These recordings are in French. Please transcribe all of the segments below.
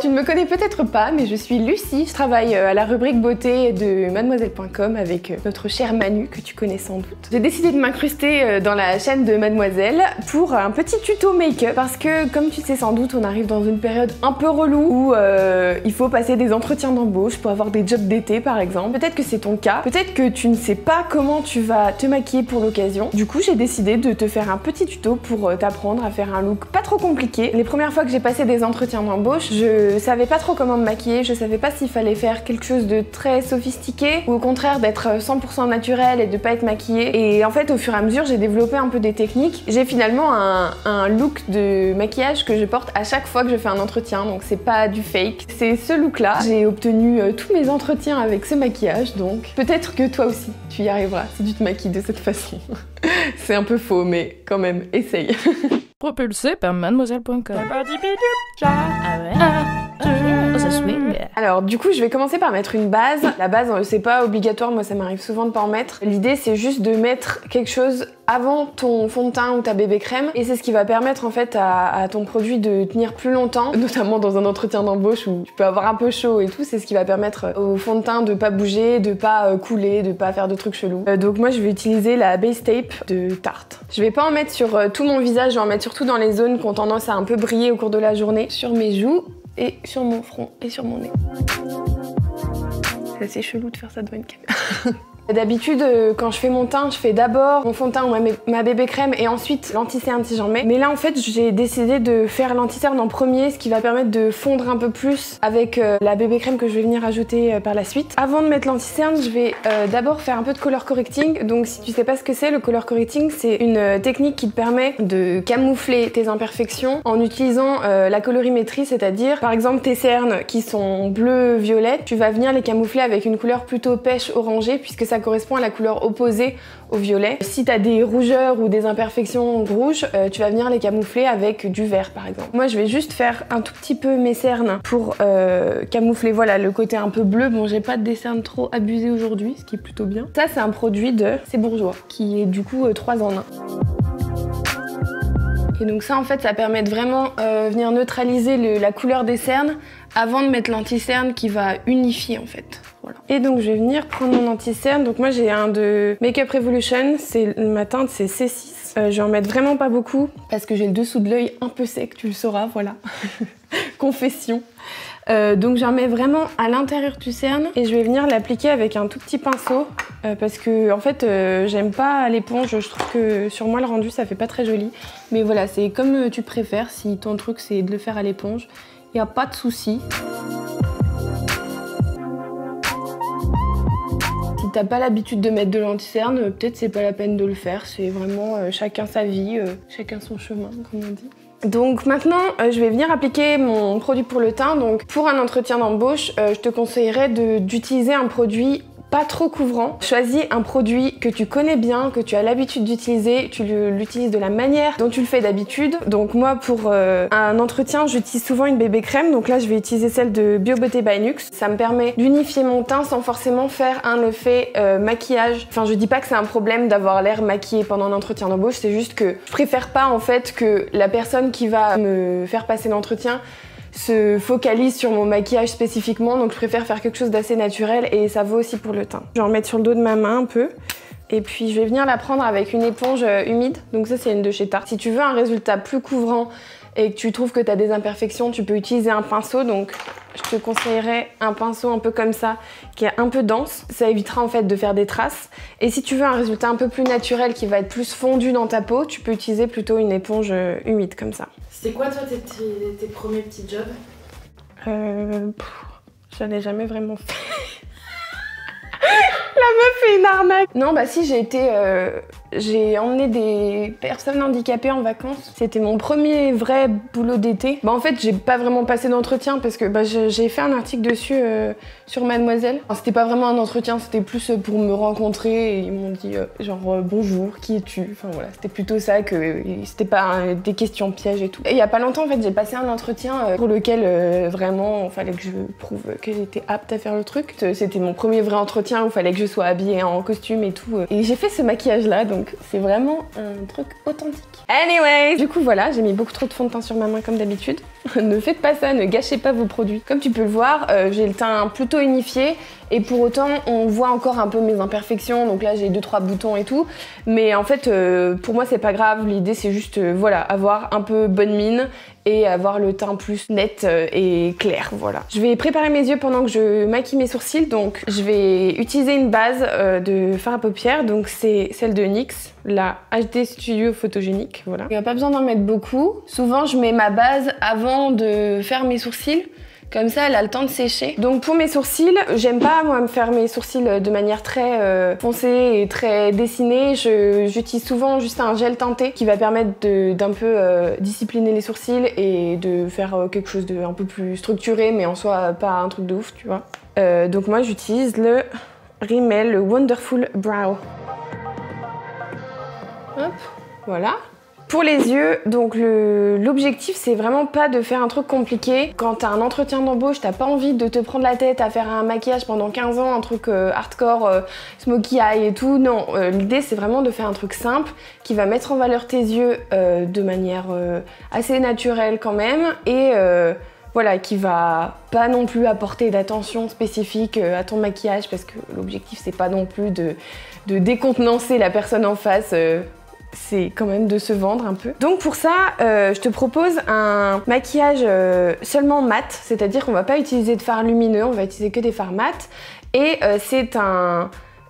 Tu ne me connais peut-être pas, mais je suis Lucie. Je travaille à la rubrique beauté de mademoiselle.com avec notre chère Manu, que tu connais sans doute. J'ai décidé de m'incruster dans la chaîne de Mademoiselle pour un petit tuto make-up parce que, comme tu sais sans doute, on arrive dans une période un peu relou où il faut passer des entretiens d'embauche pour avoir des jobs d'été par exemple. Peut-être que c'est ton cas, peut-être que tu ne sais pas comment tu vas te maquiller pour l'occasion. Du coup, j'ai décidé de te faire un petit tuto pour t'apprendre à faire un look pas trop compliqué. Les premières fois que j'ai passé des entretiens d'embauche, je savais pas trop comment me maquiller, je savais pas s'il fallait faire quelque chose de très sophistiqué ou au contraire d'être 100% naturel et de pas être maquillée. Et en fait, au fur et à mesure, j'ai développé un peu des techniques. J'ai finalement un look de maquillage que je porte à chaque fois que je fais un entretien, donc c'est pas du fake. C'est ce look-là. J'ai obtenu tous mes entretiens avec ce maquillage, donc peut-être que toi aussi, tu y arriveras si tu te maquilles de cette façon. C'est un peu faux, mais quand même, essaye. Propulsé par mademoiselle.com. Ça swing. Alors du coup, je vais commencer par mettre une base. La base, c'est pas obligatoire, moi ça m'arrive souvent de pas en mettre. L'idée, c'est juste de mettre quelque chose avant ton fond de teint ou ta bébé crème, et c'est ce qui va permettre en fait à ton produit de tenir plus longtemps, notamment dans un entretien d'embauche où tu peux avoir un peu chaud et tout. C'est ce qui va permettre au fond de teint de pas bouger, de pas couler, de pas faire de trucs chelous. Donc moi, je vais utiliser la Base Tape de Tarte. Je vais pas en mettre sur tout mon visage, je vais en mettre surtout dans les zones qui ont tendance à un peu briller au cours de la journée, sur mes joues et sur mon front et sur mon nez. C'est assez chelou de faire ça devant une caméra. D'habitude, quand je fais mon teint, je fais d'abord mon fond de teint ou ma bébé crème et ensuite l'anti-cerne si j'en mets. Mais là, en fait, j'ai décidé de faire l'anti-cerne en premier, ce qui va permettre de fondre un peu plus avec la bébé crème que je vais venir ajouter par la suite. Avant de mettre l'anti-cerne, je vais d'abord faire un peu de color correcting. Donc si tu sais pas ce que c'est, le color correcting, c'est une technique qui te permet de camoufler tes imperfections en utilisant la colorimétrie, c'est-à-dire par exemple tes cernes qui sont bleu-violette, tu vas venir les camoufler avec une couleur plutôt pêche orangée puisque ça correspond à la couleur opposée au violet. Si tu as des rougeurs ou des imperfections rouges, tu vas venir les camoufler avec du vert par exemple. Moi je vais juste faire un tout petit peu mes cernes pour camoufler voilà, le côté un peu bleu. Bon, j'ai pas des cernes trop abusées aujourd'hui, ce qui est plutôt bien. Ça c'est un produit de C'est Bourjois qui est du coup 3 en 1. Et donc ça en fait ça permet de vraiment venir neutraliser la couleur des cernes avant de mettre l'anti-cerne qui va unifier en fait. Voilà. Et donc je vais venir prendre mon anti-cerne. Donc moi j'ai un de Makeup Revolution, ma teinte c'est C6. Je vais en mettre vraiment pas beaucoup parce que j'ai le dessous de l'œil un peu sec, tu le sauras, voilà. Confession. Donc j'en mets vraiment à l'intérieur du cerne et je vais venir l'appliquer avec un tout petit pinceau parce que en fait j'aime pas l'éponge, je trouve que sur moi le rendu ça fait pas très joli. Mais voilà, c'est comme tu préfères, si ton truc c'est de le faire à l'éponge, il n'y a pas de souci. Si t'as pas l'habitude de mettre de l'anti-cerne, peut-être c'est pas la peine de le faire, c'est vraiment chacun sa vie, chacun son chemin comme on dit. Donc maintenant, je vais venir appliquer mon produit pour le teint. Donc pour un entretien d'embauche, je te conseillerais d'utiliser un produit pas trop couvrant. Choisis un produit que tu connais bien, que tu as l'habitude d'utiliser, tu l'utilises de la manière dont tu le fais d'habitude. Donc moi pour un entretien, j'utilise souvent une bébé crème, donc là je vais utiliser celle de Bio Beauté by Nux. Ça me permet d'unifier mon teint sans forcément faire un effet maquillage. Enfin je dis pas que c'est un problème d'avoir l'air maquillée pendant un entretien d'embauche, c'est juste que je préfère pas en fait que la personne qui va me faire passer l'entretien se focalise sur mon maquillage spécifiquement, donc je préfère faire quelque chose d'assez naturel et ça vaut aussi pour le teint. Je vais en mettre sur le dos de ma main un peu et puis je vais venir la prendre avec une éponge humide, donc ça c'est une de chez Tarte. Si tu veux un résultat plus couvrant et que tu trouves que tu as des imperfections, tu peux utiliser un pinceau, donc je te conseillerais un pinceau un peu comme ça, qui est un peu dense. Ça évitera en fait de faire des traces. Et si tu veux un résultat un peu plus naturel, qui va être plus fondu dans ta peau, tu peux utiliser plutôt une éponge humide comme ça. C'était quoi toi tes premiers petits jobs? J'en ai jamais vraiment fait. La meuf fait une arnaque. Non bah si, j'ai emmené des personnes handicapées en vacances. C'était mon premier vrai boulot d'été. Bah en fait j'ai pas vraiment passé d'entretien parce que bah, j'ai fait un article dessus sur Mademoiselle. Enfin, c'était pas vraiment un entretien, c'était plus pour me rencontrer et ils m'ont dit genre bonjour, qui es-tu? Enfin voilà, c'était plutôt ça, que c'était pas des questions pièges et tout. Et il y a pas longtemps en fait j'ai passé un entretien pour lequel vraiment fallait que je prouve que j'étais apte à faire le truc. C'était mon premier vrai entretien où fallait que je sois habillée en costume et tout. Et j'ai fait ce maquillage là, donc donc c'est vraiment un truc authentique. Anyway, du coup voilà, j'ai mis beaucoup trop de fond de teint sur ma main comme d'habitude. Ne faites pas ça, ne gâchez pas vos produits. Comme tu peux le voir, j'ai le teint plutôt unifié et pour autant on voit encore un peu mes imperfections, donc là j'ai 2-3 boutons et tout, mais en fait pour moi c'est pas grave, l'idée c'est juste voilà, avoir un peu bonne mine et avoir le teint plus net et clair, voilà. Je vais préparer mes yeux pendant que je maquille mes sourcils, donc je vais utiliser une base de fard à paupières, donc c'est celle de NYX, la HD Studio Photogénique, voilà. Il n'y a pas besoin d'en mettre beaucoup, souvent je mets ma base avant de faire mes sourcils, comme ça elle a le temps de sécher. Donc pour mes sourcils, j'aime pas moi me faire mes sourcils de manière très foncée et très dessinée. J'utilise souvent juste un gel teinté qui va permettre d'un peu discipliner les sourcils et de faire quelque chose de un peu plus structuré, mais en soi pas un truc de ouf, tu vois. Donc moi j'utilise le Rimmel, le Wonderful Brow. Hop, voilà. Pour les yeux, donc l'objectif c'est vraiment pas de faire un truc compliqué. Quand t'as un entretien d'embauche, t'as pas envie de te prendre la tête à faire un maquillage pendant 15 ans, un truc hardcore, smokey eye et tout. Non, l'idée c'est vraiment de faire un truc simple qui va mettre en valeur tes yeux de manière assez naturelle quand même et voilà, qui va pas non plus apporter d'attention spécifique à ton maquillage parce que l'objectif c'est pas non plus de décontenancer la personne en face. C'est quand même de se vendre un peu. Donc pour ça, je te propose un maquillage seulement mat, c'est-à-dire qu'on va pas utiliser de fard lumineux, on va utiliser que des fards mat. Et c'est un...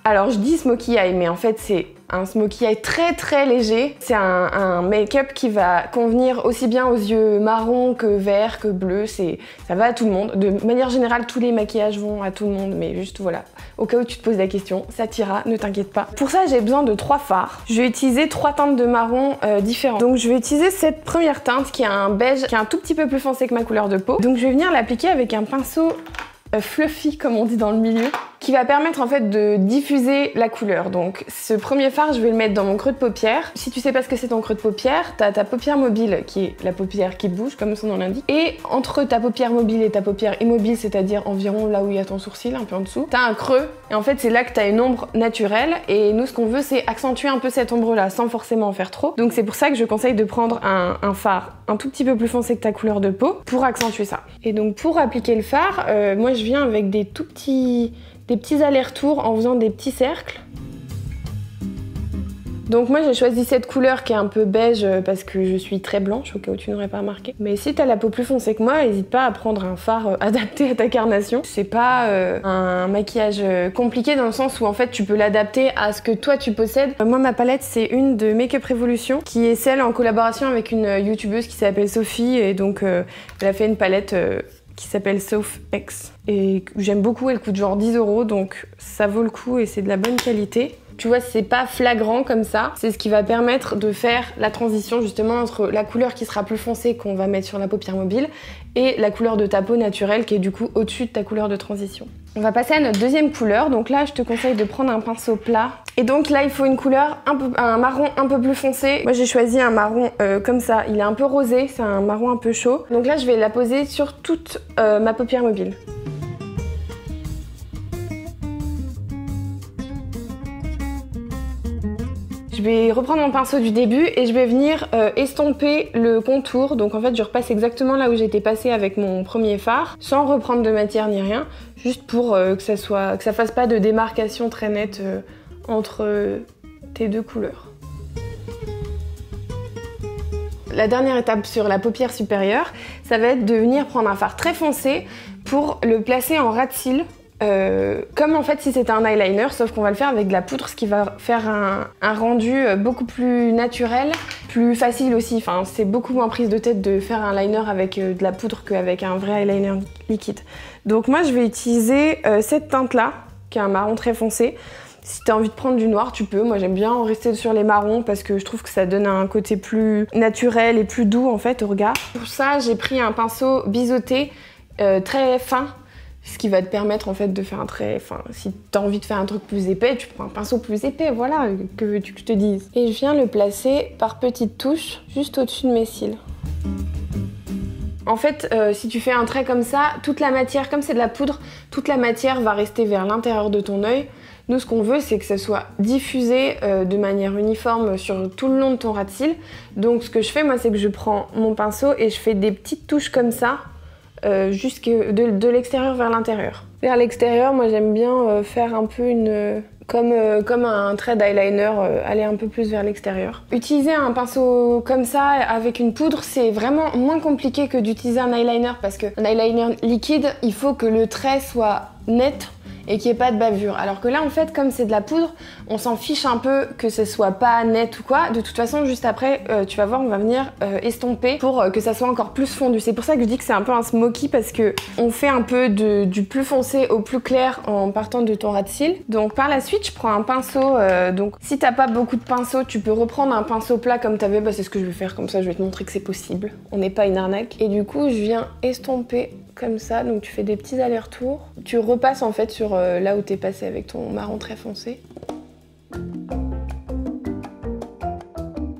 Alors je dis smokey eye, mais en fait c'est un smokey eye très très léger. C'est un make-up qui va convenir aussi bien aux yeux marron que vert que bleu. Ça va à tout le monde. De manière générale, tous les maquillages vont à tout le monde, mais juste voilà. Au cas où tu te poses la question, ça t'ira, ne t'inquiète pas. Pour ça, j'ai besoin de 3 fards. Je vais utiliser 3 teintes de marron différentes. Donc je vais utiliser cette première teinte qui est un beige, qui est un tout petit peu plus foncé que ma couleur de peau. Donc je vais venir l'appliquer avec un pinceau fluffy comme on dit dans le milieu, qui va permettre en fait de diffuser la couleur. Donc ce premier fard, je vais le mettre dans mon creux de paupière. Si tu sais pas ce que c'est ton creux de paupière, t'as ta paupière mobile qui est la paupière qui bouge comme son nom l'indique, et entre ta paupière mobile et ta paupière immobile, c'est-à-dire environ là où il y a ton sourcil, un peu en dessous, t'as un creux et en fait c'est là que t'as une ombre naturelle et nous ce qu'on veut c'est accentuer un peu cette ombre là sans forcément en faire trop. Donc c'est pour ça que je conseille de prendre un fard un tout petit peu plus foncé que ta couleur de peau pour accentuer ça. Et donc pour appliquer le fard, moi je viens avec des petits allers-retours en faisant des petits cercles. Donc moi j'ai choisi cette couleur qui est un peu beige parce que je suis très blanche, au cas où tu n'aurais pas remarqué. Mais si t'as la peau plus foncée que moi, n'hésite pas à prendre un fard adapté à ta carnation. C'est pas un maquillage compliqué dans le sens où en fait tu peux l'adapter à ce que toi tu possèdes. Moi ma palette c'est une de Make Up Revolution qui est celle en collaboration avec une youtubeuse qui s'appelle Sophie et donc elle a fait une palette qui s'appelle Soph X et j'aime beaucoup, elle coûte genre 10 € donc ça vaut le coup et c'est de la bonne qualité. Tu vois, c'est pas flagrant comme ça, c'est ce qui va permettre de faire la transition justement entre la couleur qui sera plus foncée qu'on va mettre sur la paupière mobile et la couleur de ta peau naturelle qui est du coup au-dessus de ta couleur de transition. On va passer à notre deuxième couleur, donc là je te conseille de prendre un pinceau plat. Et donc là il faut une couleur, un marron un peu plus foncé. Moi j'ai choisi un marron comme ça, il est un peu rosé, c'est un marron un peu chaud. Donc là je vais la poser sur toute ma paupière mobile. Je vais reprendre mon pinceau du début et je vais venir estomper le contour. Donc en fait je repasse exactement là où j'étais passée avec mon premier fard, sans reprendre de matière ni rien, juste pour que ça fasse pas de démarcation très nette entre tes deux couleurs. La dernière étape sur la paupière supérieure, ça va être de venir prendre un fard très foncé pour le placer en ras de cils. Comme en fait si c'était un eyeliner, sauf qu'on va le faire avec de la poudre, ce qui va faire un rendu beaucoup plus naturel, plus facile aussi. Enfin, c'est beaucoup moins prise de tête de faire un liner avec de la poudre qu'avec un vrai eyeliner liquide. Donc moi je vais utiliser cette teinte là, qui est un marron très foncé. Si tu as envie de prendre du noir, tu peux. Moi j'aime bien rester sur les marrons parce que je trouve que ça donne un côté plus naturel et plus doux en fait au regard. Pour ça j'ai pris un pinceau biseauté très fin, ce qui va te permettre en fait de faire un trait, enfin si tu as envie de faire un truc plus épais, tu prends un pinceau plus épais, voilà, que veux-tu que je te dise. Et je viens le placer par petites touches juste au-dessus de mes cils. En fait, si tu fais un trait comme ça, toute la matière, comme c'est de la poudre, toute la matière va rester vers l'intérieur de ton œil. Nous, ce qu'on veut, c'est que ça soit diffusé de manière uniforme sur tout le long de ton ras de cils. Donc ce que je fais, moi, c'est que je prends mon pinceau et je fais des petites touches comme ça, jusque de l'extérieur vers l'intérieur. Vers l'extérieur, moi, j'aime bien faire un peu comme un trait d'eyeliner, aller un peu plus vers l'extérieur. Utiliser un pinceau comme ça avec une poudre, c'est vraiment moins compliqué que d'utiliser un eyeliner parce qu'un eyeliner liquide, il faut que le trait soit net et qu'il n'y ait pas de bavure. Alors que là, en fait, comme c'est de la poudre, on s'en fiche un peu que ce soit pas net ou quoi. De toute façon, juste après, tu vas voir, on va venir estomper pour que ça soit encore plus fondu. C'est pour ça que je dis que c'est un peu un smoky parce que on fait un peu du plus foncé au plus clair en partant de ton ras de cils. Donc par la suite, je prends un pinceau. Donc si t'as pas beaucoup de pinceaux, tu peux reprendre un pinceau plat comme t'avais. Bah, c'est ce que je vais faire, comme ça je vais te montrer que c'est possible. On n'est pas une arnaque. Et du coup, je viens estomper comme ça, donc tu fais des petits allers-retours. Tu repasses en fait sur là où t'es passé avec ton marron très foncé.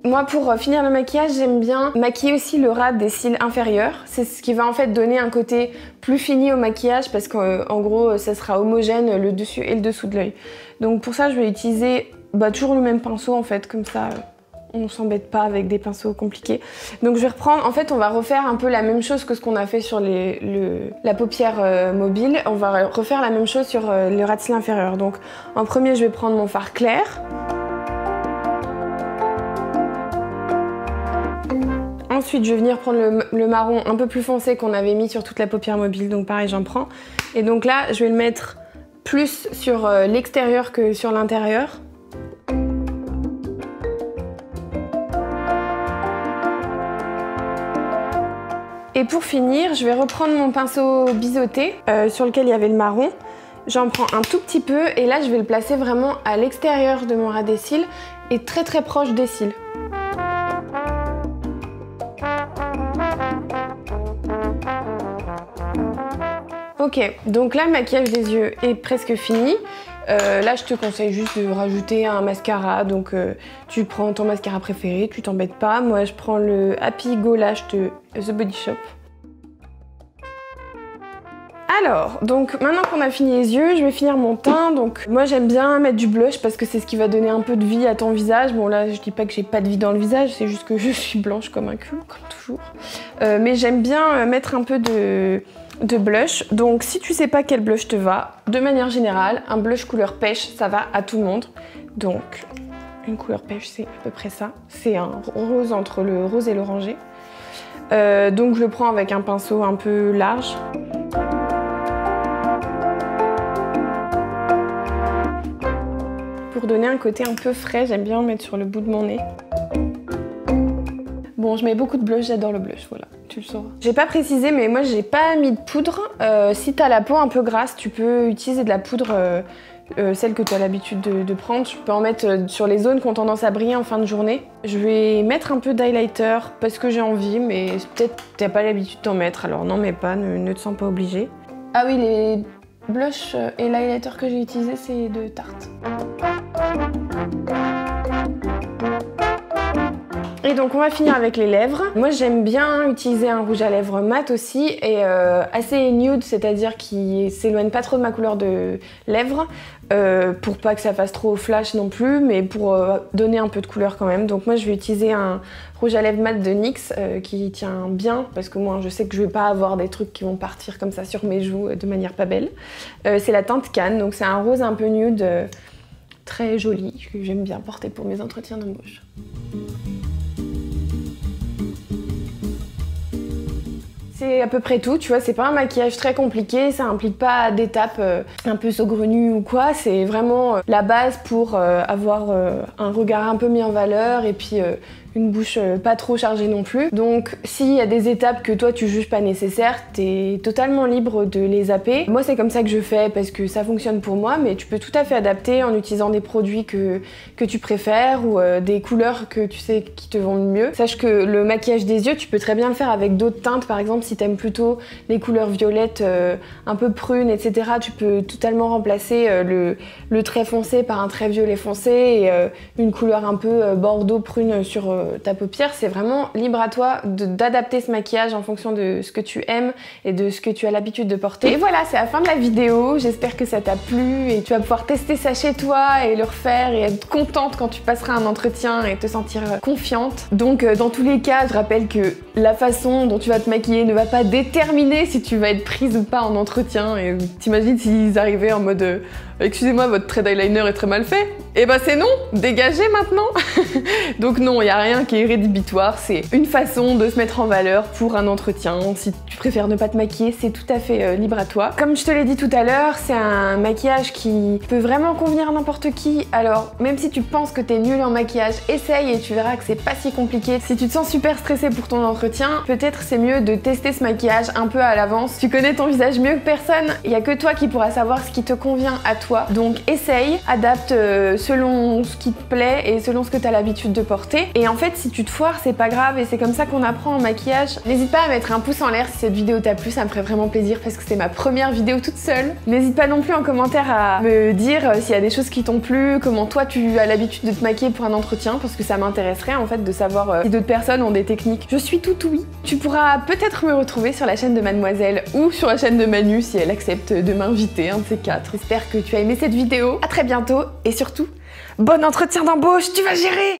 Moi, pour finir le maquillage, j'aime bien maquiller aussi le ras des cils inférieurs. C'est ce qui va en fait donner un côté plus fini au maquillage parce qu'en gros, ça sera homogène le dessus et le dessous de l'œil. Donc pour ça, je vais utiliser toujours le même pinceau en fait, comme ça. On s'embête pas avec des pinceaux compliqués. Donc je vais reprendre, en fait on va refaire un peu la même chose que ce qu'on a fait sur la paupière mobile. On va refaire la même chose sur le ras de cils inférieur. Donc en premier je vais prendre mon fard clair. Ensuite je vais venir prendre le marron un peu plus foncé qu'on avait mis sur toute la paupière mobile. Donc pareil j'en prends. Et donc là je vais le mettre plus sur l'extérieur que sur l'intérieur. Et pour finir, je vais reprendre mon pinceau biseauté sur lequel il y avait le marron. J'en prends un tout petit peu et là je vais le placer vraiment à l'extérieur de mon ras des cils et très très proche des cils. Ok, donc là le maquillage des yeux est presque fini. Là je te conseille juste de rajouter un mascara, donc tu prends ton mascara préféré, tu t'embêtes pas. Moi je prends le Happy Go Lash de The Body Shop. Alors, donc maintenant qu'on a fini les yeux, je vais finir mon teint. Donc moi j'aime bien mettre du blush parce que c'est ce qui va donner un peu de vie à ton visage. Bon là je dis pas que j'ai pas de vie dans le visage, c'est juste que je suis blanche comme un cul, comme toujours. Mais j'aime bien mettre un peu de blush. Donc si tu sais pas quel blush te va, de manière générale, un blush couleur pêche, ça va à tout le monde. Donc une couleur pêche, c'est à peu près ça. C'est un rose entre le rose et l'orangé. Donc je le prends avec un pinceau un peu large. Pour donner un côté un peu frais, j'aime bien en mettre sur le bout de mon nez. Bon, je mets beaucoup de blush, j'adore le blush, voilà, tu le sauras. J'ai pas précisé, mais moi j'ai pas mis de poudre. Si t'as la peau un peu grasse, tu peux utiliser de la poudre, celle que tu as l'habitude de prendre. Tu peux en mettre sur les zones qui ont tendance à briller en fin de journée. Je vais mettre un peu d'highlighter parce que j'ai envie, mais peut-être t'as pas l'habitude d'en mettre, alors n'en mets pas, ne te sens pas obligé. Ah oui, les blush et l'highlighter que j'ai utilisé, c'est de Tarte. Et donc on va finir avec les lèvres. Moi j'aime bien utiliser un rouge à lèvres mat aussi et assez nude, c'est-à-dire qui s'éloigne pas trop de ma couleur de lèvres pour pas que ça fasse trop flash non plus, mais pour donner un peu de couleur quand même. Donc moi je vais utiliser un rouge à lèvres mat de NYX qui tient bien parce que moi je sais que je vais pas avoir des trucs qui vont partir comme ça sur mes joues de manière pas belle. C'est la teinte Cannes, donc c'est un rose un peu nude très joli que j'aime bien porter pour mes entretiens d'embauche. C'est à peu près tout, tu vois, c'est pas un maquillage très compliqué, ça implique pas d'étapes un peu saugrenues ou quoi, c'est vraiment la base pour avoir un regard un peu mis en valeur et puis une bouche pas trop chargée non plus. Donc s'il y a des étapes que toi tu juges pas nécessaires, t'es totalement libre de les zapper. Moi c'est comme ça que je fais parce que ça fonctionne pour moi, mais tu peux tout à fait adapter en utilisant des produits que tu préfères ou des couleurs que tu sais qui te vont le mieux. Sache que le maquillage des yeux, tu peux très bien le faire avec d'autres teintes, par exemple si t'aimes plutôt les couleurs violettes un peu prunes, etc. Tu peux totalement remplacer le trait foncé par un trait violet foncé et une couleur un peu bordeaux prune sur ta paupière, c'est vraiment libre à toi d'adapter ce maquillage en fonction de ce que tu aimes et de ce que tu as l'habitude de porter. Et voilà, c'est la fin de la vidéo. J'espère que ça t'a plu et tu vas pouvoir tester ça chez toi et le refaire et être contente quand tu passeras un entretien et te sentir confiante. Donc dans tous les cas, je rappelle que la façon dont tu vas te maquiller ne va pas déterminer si tu vas être prise ou pas en entretien. Et t'imagines s'ils arrivaient en mode excusez-moi, votre trait d'eyeliner est très mal fait. Et bah c'est non, dégagez maintenant. Donc non, il n'y a rien qui est rédhibitoire, c'est une façon de se mettre en valeur pour un entretien. Si tu préfères ne pas te maquiller, c'est tout à fait libre à toi. Comme je te l'ai dit tout à l'heure, c'est un maquillage qui peut vraiment convenir à n'importe qui. Alors même si tu penses que t'es nul en maquillage, essaye et tu verras que c'est pas si compliqué. Si tu te sens super stressé pour ton entretien, peut-être c'est mieux de tester ce maquillage un peu à l'avance. Tu connais ton visage mieux que personne, il n'y a que toi qui pourras savoir ce qui te convient à toi. Donc essaye, adapte selon ce qui te plaît et selon ce que tu as l'habitude de porter. Et en fait, si tu te foires, c'est pas grave et c'est comme ça qu'on apprend en maquillage. N'hésite pas à mettre un pouce en l'air si cette vidéo t'a plu, ça me ferait vraiment plaisir parce que c'est ma première vidéo toute seule. N'hésite pas non plus en commentaire à me dire s'il y a des choses qui t'ont plu, comment toi tu as l'habitude de te maquiller pour un entretien parce que ça m'intéresserait en fait de savoir si d'autres personnes ont des techniques. Je suis tout oui. Tu pourras peut-être me retrouver sur la chaîne de Mademoiselle ou sur la chaîne de Manu si elle accepte de m'inviter, un de ces quatre. J'espère que tu as aimé cette vidéo. À très bientôt et surtout, bon entretien d'embauche, tu vas gérer!